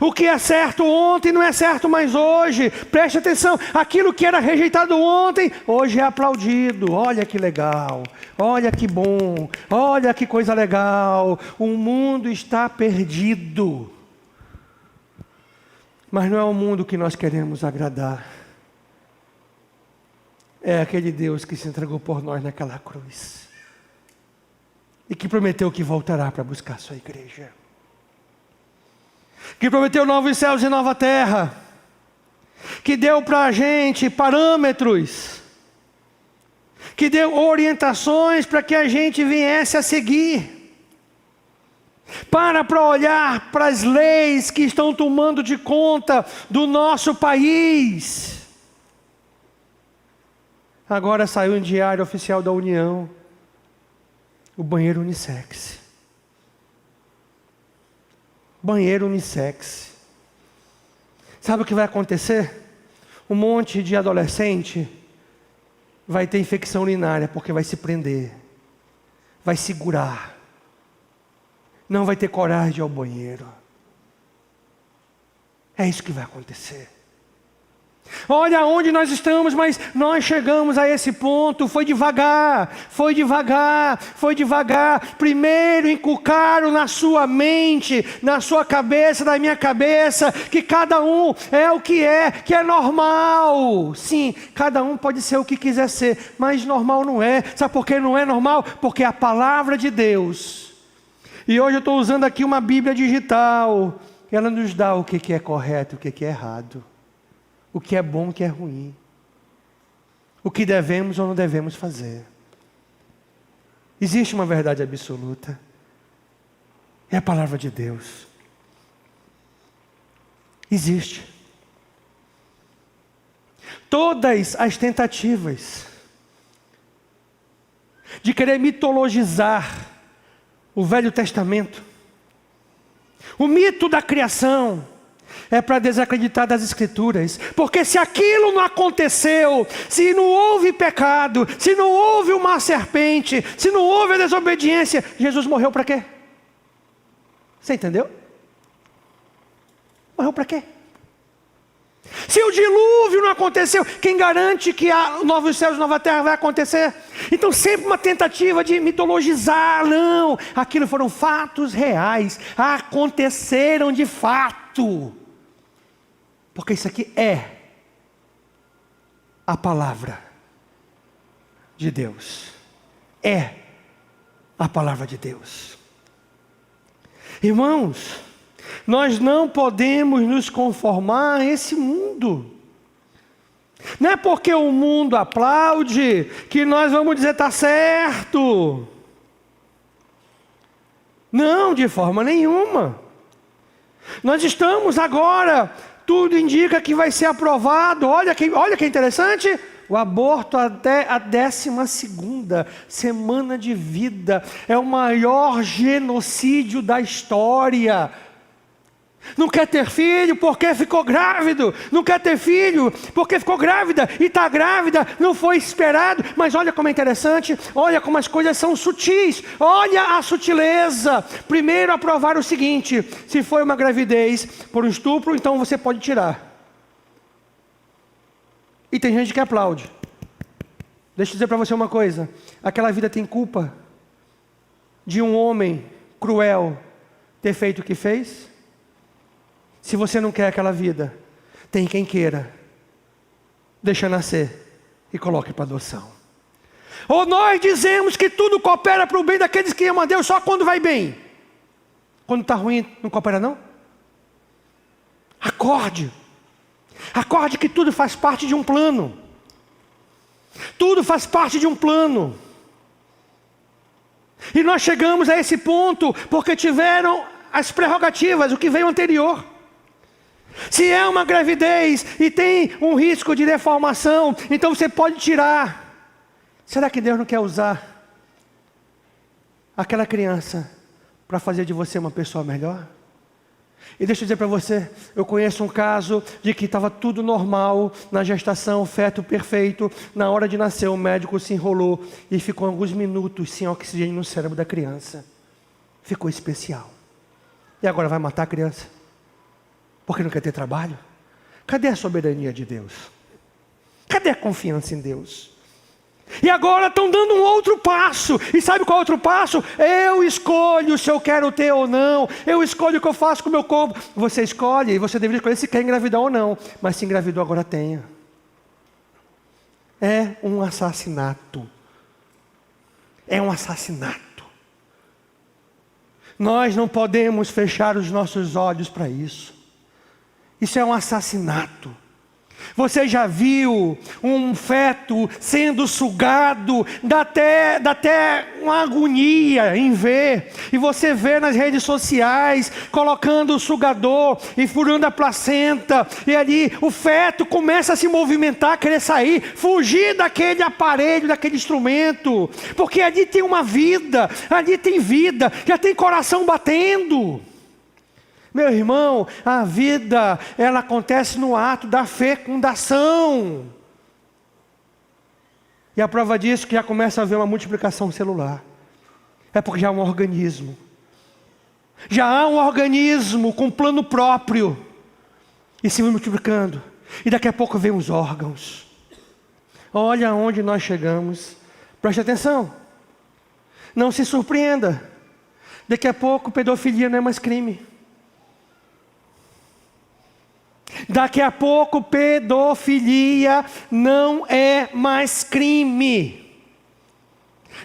O que é certo ontem não é certo mais hoje. Preste atenção, aquilo que era rejeitado ontem, hoje é aplaudido. Olha que legal, olha que bom, olha que coisa legal. O mundo está perdido. Mas não é o mundo que nós queremos agradar. É aquele Deus que se entregou por nós naquela cruz. E que prometeu que voltará para buscar a sua igreja. Que prometeu novos céus e nova terra. Que deu para a gente parâmetros. Que deu orientações para que a gente viesse a seguir. Para olhar para as leis que estão tomando de conta do nosso país. Agora saiu em Diário Oficial da União o banheiro unissex. Banheiro unissex. Sabe o que vai acontecer? Um monte de adolescente vai ter infecção urinária, porque vai se prender, vai segurar, não vai ter coragem de ir ao banheiro. É isso que vai acontecer. Olha onde nós estamos, mas nós chegamos a esse ponto, foi devagar. Primeiro inculcaram na sua mente, na sua cabeça, na minha cabeça, que cada um é, que é normal. Sim, cada um pode ser o que quiser ser, mas normal não é. Sabe por que não é normal? Porque a palavra de Deus, e hoje eu estou usando aqui uma Bíblia digital, ela nos dá o que é correto, o que é errado. O que é bom, o que é ruim. O que devemos ou não devemos fazer. Existe uma verdade absoluta. É a palavra de Deus. Existe. Todas as tentativas de querer mitologizar o Velho Testamento, o mito da criação, é para desacreditar das Escrituras. Porque se aquilo não aconteceu, se não houve pecado, se não houve uma serpente, se não houve a desobediência, Jesus morreu para quê? Você entendeu? Morreu para quê? Se o dilúvio não aconteceu, quem garante que a novos céus e nova terra vai acontecer? Então sempre uma tentativa de mitologizar. Não, aquilo foram fatos reais, aconteceram de fato. Porque isso aqui é a palavra de Deus. É a palavra de Deus. Irmãos, nós não podemos nos conformar a esse mundo. Não é porque o mundo aplaude que nós vamos dizer está certo. Não, de forma nenhuma. Nós estamos agora, tudo indica que vai ser aprovado. Olha que interessante. O aborto até a 12ª semana de vida é o maior genocídio da história. Não quer ter filho porque ficou grávido. Não quer ter filho porque ficou grávida. E está grávida, não foi esperado. Mas olha como é interessante. Olha como as coisas são sutis. Olha a sutileza. Primeiro aprovar o seguinte: se foi uma gravidez por um estupro, então você pode tirar. E tem gente que aplaude. Deixa eu dizer para você uma coisa. Aquela vida tem culpa de um homem cruel ter feito o que fez? Se você não quer aquela vida, tem quem queira. Deixa nascer e coloque para adoção. Ou nós dizemos que tudo coopera para o bem daqueles que amam a Deus só quando vai bem. Quando está ruim, não coopera não? Acorde. Acorde que tudo faz parte de um plano. Tudo faz parte de um plano. E nós chegamos a esse ponto porque tiveram as prerrogativas, o que veio anterior. Se é uma gravidez e tem um risco de deformação, então você pode tirar. Será que Deus não quer usar aquela criança para fazer de você uma pessoa melhor? E deixa eu dizer para você, eu conheço um caso de que estava tudo normal na gestação, feto perfeito. Na hora de nascer, o médico se enrolou e ficou alguns minutos sem oxigênio no cérebro da criança. Ficou especial. E agora vai matar a criança? Porque não quer ter trabalho? Cadê a soberania de Deus? Cadê a confiança em Deus? E agora estão dando um outro passo. E sabe qual é o outro passo? Eu escolho se eu quero ter ou não. Eu escolho o que eu faço com o meu corpo. Você escolhe, e você deveria escolher se quer engravidar ou não. Mas se engravidou, agora tenha. É um assassinato. É um assassinato. Nós não podemos fechar os nossos olhos para isso. Isso é um assassinato. Você já viu um feto sendo sugado? Dá até uma agonia em ver. E você vê nas redes sociais, colocando o sugador e furando a placenta. E ali o feto começa a se movimentar, querer sair, fugir daquele aparelho, daquele instrumento. Porque ali tem uma vida, ali tem vida, já tem coração batendo. Meu irmão, a vida, ela acontece no ato da fecundação. E a prova disso é que já começa a haver uma multiplicação celular. É porque já há um organismo. Já há um organismo com plano próprio. E se multiplicando. E daqui a pouco vem os órgãos. Olha onde nós chegamos. Preste atenção. Não se surpreenda. Daqui a pouco pedofilia não é mais crime. Daqui a pouco pedofilia não é mais crime.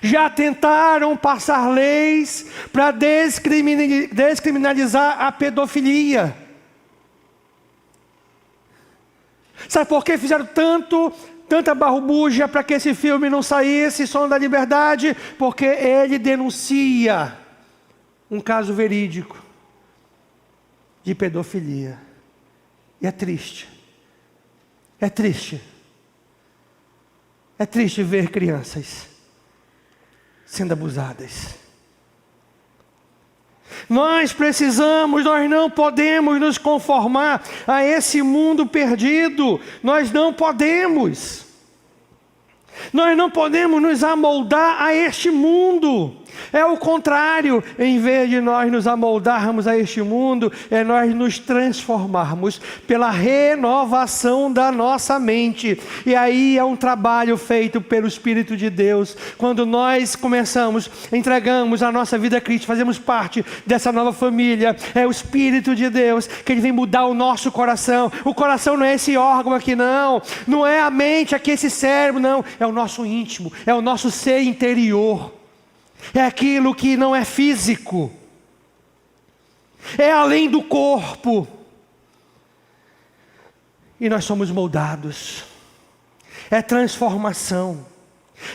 Já tentaram passar leis para descriminalizar a pedofilia. Sabe por que fizeram tanta barbuja para que esse filme não saísse, Som da Liberdade? Porque ele denuncia um caso verídico de pedofilia. E é triste. É triste. É triste ver crianças sendo abusadas. Nós não podemos nos conformar a esse mundo perdido. Nós não podemos. Nós não podemos nos amoldar a este mundo. É o contrário, em vez de nós nos amoldarmos a este mundo, é nós nos transformarmos pela renovação da nossa mente. E aí é um trabalho feito pelo Espírito de Deus. Quando nós entregamos a nossa vida a Cristo, fazemos parte dessa nova família, é o Espírito de Deus que ele vem mudar o nosso coração. O coração não é esse órgão aqui não, não é a mente aqui, esse cérebro, não, é o nosso íntimo, é o nosso ser interior. É aquilo que não é físico. É além do corpo. E nós somos moldados. É transformação.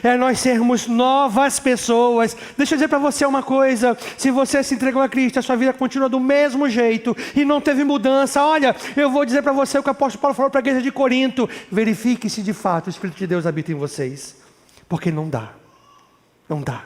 É nós sermos novas pessoas. Deixa eu dizer para você uma coisa. Se você se entregou a Cristo, a sua vida continua do mesmo jeito e não teve mudança. Olha, eu vou dizer para você o que o apóstolo Paulo falou para a igreja de Corinto. Verifique se de fato o Espírito de Deus habita em vocês. Porque não dá. Não dá.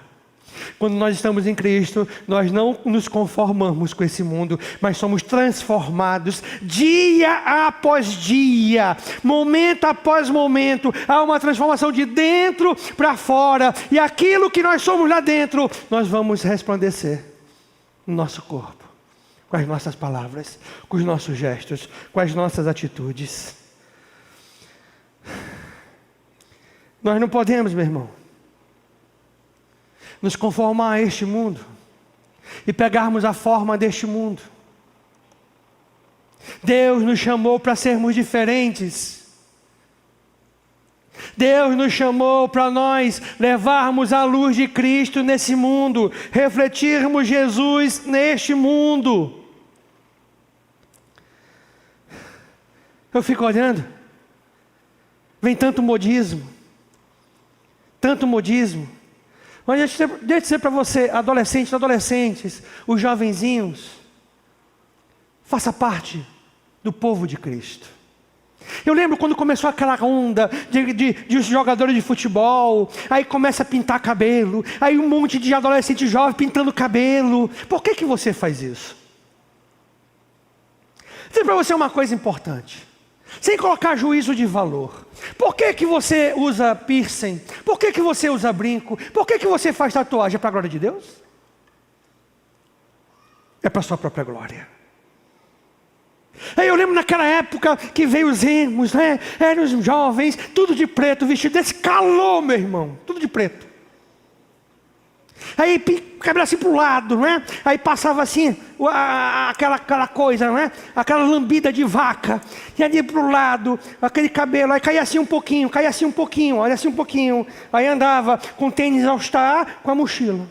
Quando nós estamos em Cristo, nós não nos conformamos com esse mundo, mas somos transformados dia após dia, momento após momento. Há uma transformação de dentro para fora, e aquilo que nós somos lá dentro, nós vamos resplandecer no nosso corpo, com as nossas palavras, com os nossos gestos, com as nossas atitudes. Nós não podemos, meu irmão, nos conformar a este mundo e pegarmos a forma deste mundo. Deus nos chamou para sermos diferentes. Deus nos chamou para nós levarmos a luz de Cristo nesse mundo, refletirmos Jesus neste mundo. Eu fico olhando, vem tanto modismo. Mas deixa eu dizer para você, adolescentes, os jovenzinhos, faça parte do povo de Cristo. Eu lembro quando começou aquela onda de jogadores de futebol, aí começa a pintar cabelo, aí um monte de adolescente jovem pintando cabelo. Por que você faz isso? Vou dizer para você uma coisa importante. Sem colocar juízo de valor. Por que você usa piercing? Por que você usa brinco? Por que você faz tatuagem? É para a glória de Deus? É para a sua própria glória. Aí eu lembro naquela época que veio os emos, né? Eram os jovens, tudo de preto, vestido desse calor, meu irmão. Tudo de preto. Aí cabelo assim para o lado, né? Aí passava assim, aquela coisa, né? Aquela lambida de vaca. E ali para o lado, aquele cabelo, aí caía assim um pouquinho, olha assim um pouquinho. Aí andava com tênis All Star, com a mochila.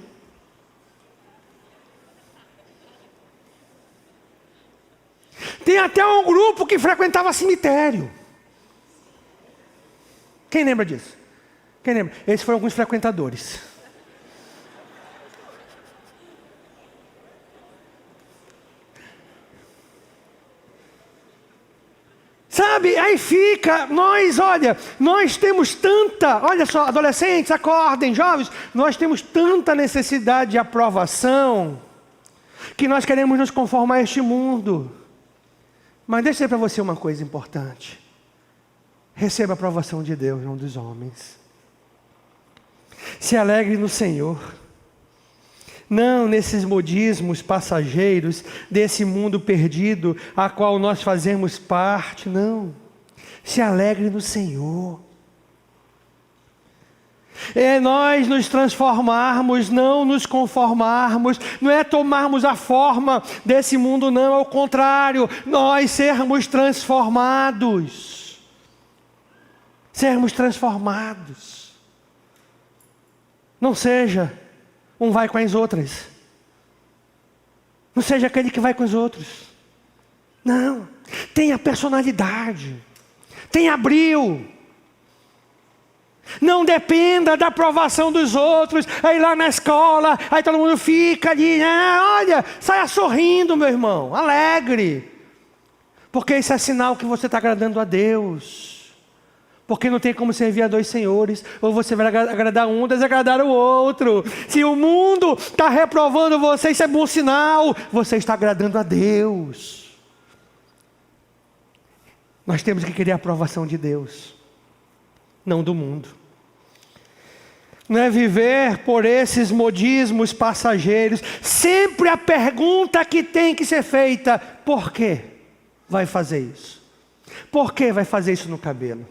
Tem até um grupo que frequentava cemitério. Quem lembra disso? Quem lembra? Esses foram alguns frequentadores. Sabe, aí fica, nós temos tanta, olha só, adolescentes, acordem, jovens, nós temos tanta necessidade de aprovação, que nós queremos nos conformar a este mundo. Mas deixa eu dizer para você uma coisa importante. Receba a aprovação de Deus, não dos homens. Se alegre no Senhor. Não nesses modismos passageiros desse mundo perdido, a qual nós fazemos parte, não. Se alegre no Senhor. É nós nos transformarmos, não nos conformarmos, não é tomarmos a forma desse mundo, não, ao contrário, nós sermos transformados. Sermos transformados. Não seja um vai com as outras. Não seja aquele que vai com os outros. Não. Tenha personalidade. Tenha brio. Não dependa da aprovação dos outros. Aí lá na escola, aí todo mundo fica ali, né? Olha, saia sorrindo, meu irmão, alegre. Porque isso é sinal que você está agradando a Deus. Porque não tem como servir a dois senhores. Ou você vai agradar um, desagradar o outro. Se o mundo está reprovando você, isso é bom sinal. Você está agradando a Deus. Nós temos que querer a aprovação de Deus, não do mundo. Não é viver por esses modismos passageiros. Sempre a pergunta que tem que ser feita: por que vai fazer isso? Por que vai fazer isso no cabelo?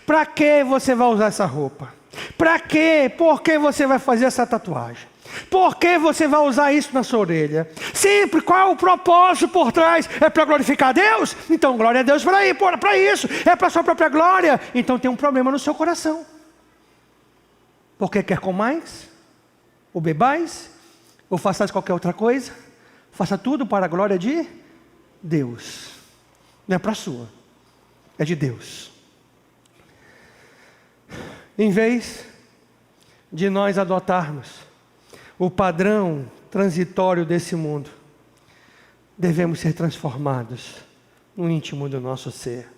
Para que você vai usar essa roupa? Para quê? Por que você vai fazer essa tatuagem? Por que você vai usar isso na sua orelha? Sempre, qual é o propósito por trás? É para glorificar a Deus? Então glória a Deus para isso. É para a sua própria glória. Então tem um problema no seu coração. Porque quer comais? Ou bebais? Ou façais qualquer outra coisa? Faça tudo para a glória de Deus. Não é para a sua. É de Deus. Em vez de nós adotarmos o padrão transitório desse mundo, devemos ser transformados no íntimo do nosso ser.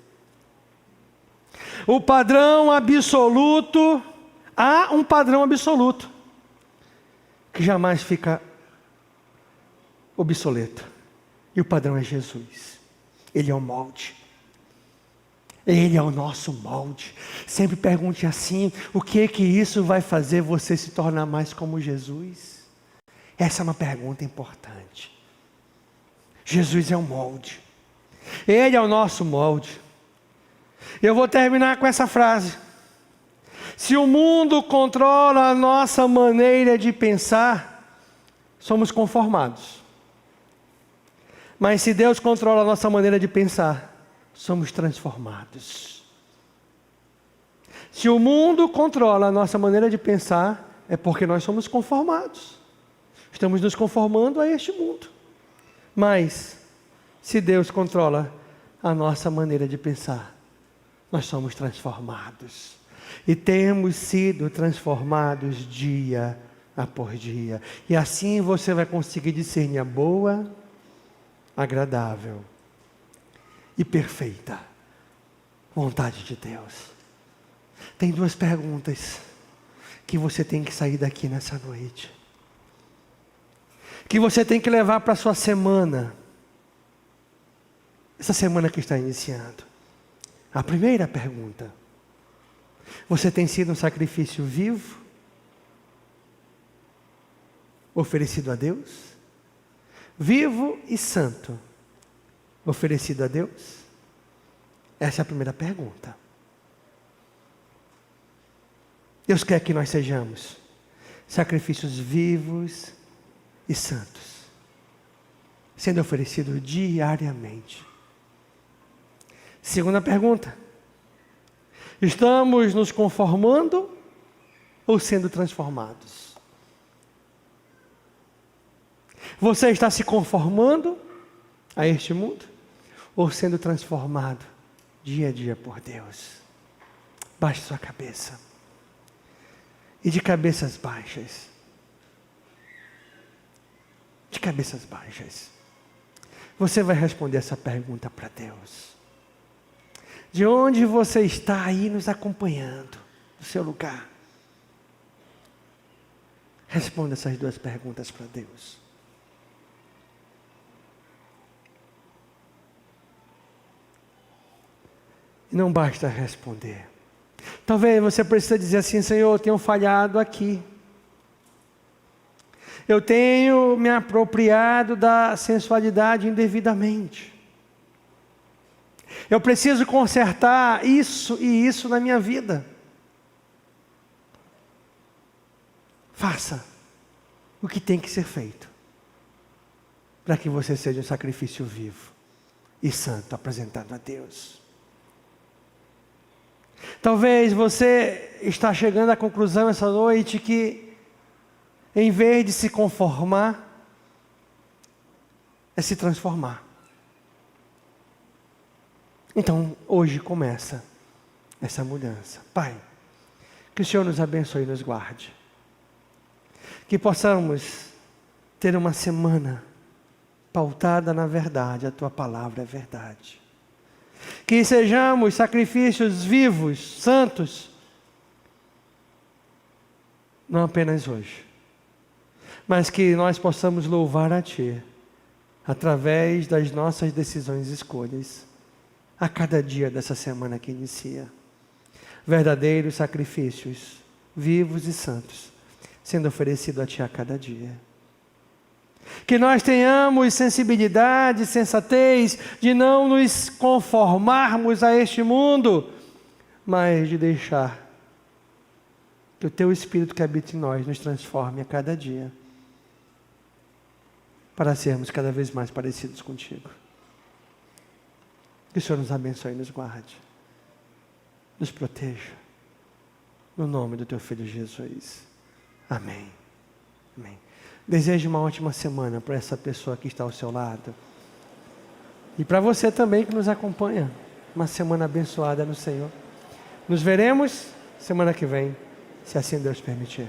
O padrão absoluto, há um padrão absoluto, que jamais fica obsoleto. E o padrão é Jesus. Ele é o molde. Ele é o nosso molde. Sempre pergunte assim: o que isso vai fazer você se tornar mais como Jesus? Essa é uma pergunta importante. Jesus é o molde. Ele é o nosso molde. Eu vou terminar com essa frase: se o mundo controla a nossa maneira de pensar, somos conformados. Mas se Deus controla a nossa maneira de pensar, somos transformados. Se o mundo controla a nossa maneira de pensar, é porque nós somos conformados. Estamos nos conformando a este mundo. Mas, se Deus controla a nossa maneira de pensar, nós somos transformados. E temos sido transformados dia após dia. E assim você vai conseguir discernir a boa, agradável e perfeita vontade de Deus. Tem duas perguntas que você tem que sair daqui nessa noite, que você tem que levar para a sua semana, essa semana que está iniciando. A primeira pergunta: você tem sido um sacrifício vivo, oferecido a Deus? Vivo e santo, oferecido a Deus? Essa é a primeira pergunta. Deus quer que nós sejamos sacrifícios vivos e santos, sendo oferecidos diariamente. Segunda pergunta: estamos nos conformando ou sendo transformados? Você está se conformando a este mundo ou sendo transformado dia a dia por Deus? Baixe sua cabeça. E de cabeças baixas. De cabeças baixas. Você vai responder essa pergunta para Deus. De onde você está aí nos acompanhando? Do seu lugar. Responda essas duas perguntas para Deus. E não basta responder. Talvez você precise dizer assim: Senhor, eu tenho falhado aqui. Eu tenho me apropriado da sensualidade indevidamente. Eu preciso consertar isso e isso na minha vida. Faça o que tem que ser feito, para que você seja um sacrifício vivo e santo apresentado a Deus. Talvez você está chegando à conclusão essa noite que, em vez de se conformar, é se transformar. Então, hoje começa essa mudança. Pai, que o Senhor nos abençoe e nos guarde. Que possamos ter uma semana pautada na verdade, a Tua palavra é verdade. Que sejamos sacrifícios vivos, santos, não apenas hoje, mas que nós possamos louvar a Ti, através das nossas decisões e escolhas, a cada dia dessa semana que inicia. Verdadeiros sacrifícios, vivos e santos, sendo oferecido a Ti a cada dia. Que nós tenhamos sensibilidade, sensatez, de não nos conformarmos a este mundo, mas de deixar que o Teu Espírito que habita em nós nos transforme a cada dia, para sermos cada vez mais parecidos contigo. Que o Senhor nos abençoe e nos guarde, nos proteja, no nome do Teu Filho Jesus. Amém. Amém. Desejo uma ótima semana para essa pessoa que está ao seu lado. E para você também que nos acompanha. Uma semana abençoada no Senhor. Nos veremos semana que vem, se assim Deus permitir.